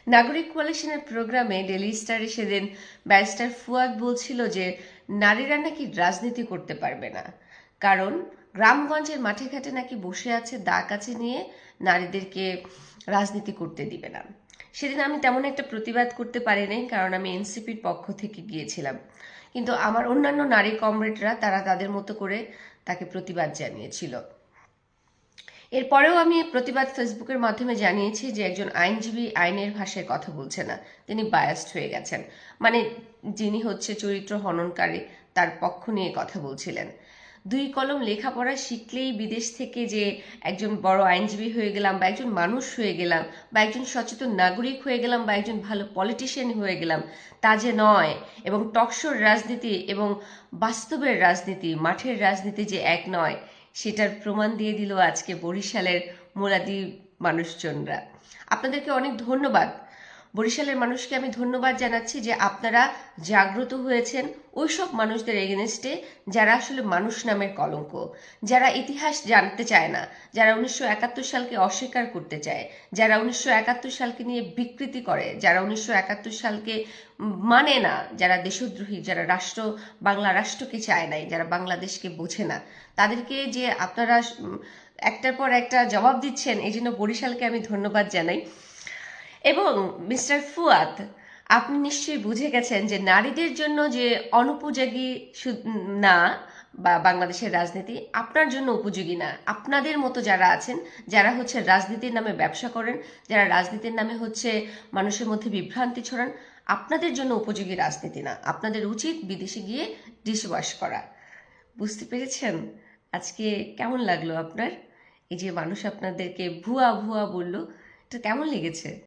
নাগরিক কোয়ালিশনের প্রোগ্রামে ডেলি স্টারে সেদিন ব্যারিস্টার ফুয়াদ বলছিল যে নারীরা নাকি রাজনীতি করতে পারবে না, কারণ গ্রামগঞ্জের মাঠে ঘাটে নাকি বসে আছে দা কাছে নিয়ে নারীদেরকে রাজনীতি করতে দিবে না। সেদিন আমি তেমন একটা প্রতিবাদ করতে পারি নাই, কারণ আমি এনসিপির পক্ষ থেকে গিয়েছিলাম। কিন্তু আমার অন্যান্য নারী কমরেডরা তারা তাদের মতো করে তাকে প্রতিবাদ জানিয়েছিল। এরপরেও আমি প্রতিবাদ ফেসবুকের মাধ্যমে জানিয়েছি যে একজন আইনজীবী আইনের ভাষায় কথা বলছে না, তিনি বায়াসড হয়ে গেছেন। মানে যিনি হচ্ছে চরিত্র হননকারী তার পক্ষ নিয়ে কথা বলছিলেন। দুই কলম লেখাপড়া শিখলেই বিদেশ থেকে যে একজন বড় আইনজীবী হয়ে গেলাম, বা একজন মানুষ হয়ে গেলাম, বা একজন সচেতন নাগরিক হয়ে গেলাম, বা একজন ভালো পলিটিশিয়ান হয়ে গেলাম, তা যে নয়। এবং টকশোর রাজনীতি এবং বাস্তবের রাজনীতি, মাঠের রাজনীতি যে এক নয়, সেটার প্রমাণ দিয়ে দিল আজকে বরিশালের মুরাদি মানুষজনরা। আপনাদেরকে অনেক ধন্যবাদ। বরিশালের মানুষকে আমি ধন্যবাদ জানাচ্ছি যে আপনারা জাগ্রত হয়েছেন ওইসব মানুষদের এগেনস্টে যারা আসলে মানুষ নামের কলঙ্ক, যারা ইতিহাস জানতে চায় না, যারা 1971 সালকে অস্বীকার করতে চায়, যারা 1971 সালকে নিয়ে বিকৃতি করে, যারা 1971 সালকে মানে না, যারা দেশদ্রোহী, যারা বাংলা রাষ্ট্রকে চায় নাই, যারা বাংলাদেশকে বোঝে না, তাদেরকে যে আপনারা একটার পর একটা জবাব দিচ্ছেন, এই জন্য বরিশালকে আমি ধন্যবাদ জানাই। এবং মিস্টার ফুয়াদ, আপনি নিশ্চয়ই বুঝে গেছেন যে নারীদের জন্য যে অনুপযোগী না, বা বাংলাদেশের রাজনীতি আপনার জন্য উপযোগী না। আপনাদের মতো যারা আছেন, যারা হচ্ছে রাজনীতির নামে ব্যবসা করেন, যারা রাজনীতির নামে হচ্ছে মানুষের মধ্যে বিভ্রান্তি ছড়ান, আপনাদের জন্য উপযোগী রাজনীতি না। আপনাদের উচিত বিদেশে গিয়ে ডিশওয়াশ করা। বুঝতে পেরেছেন? আজকে কেমন লাগলো আপনার? এই যে মানুষ আপনাদেরকে ভুয়া ভুয়া বলল, এটা কেমন লেগেছে?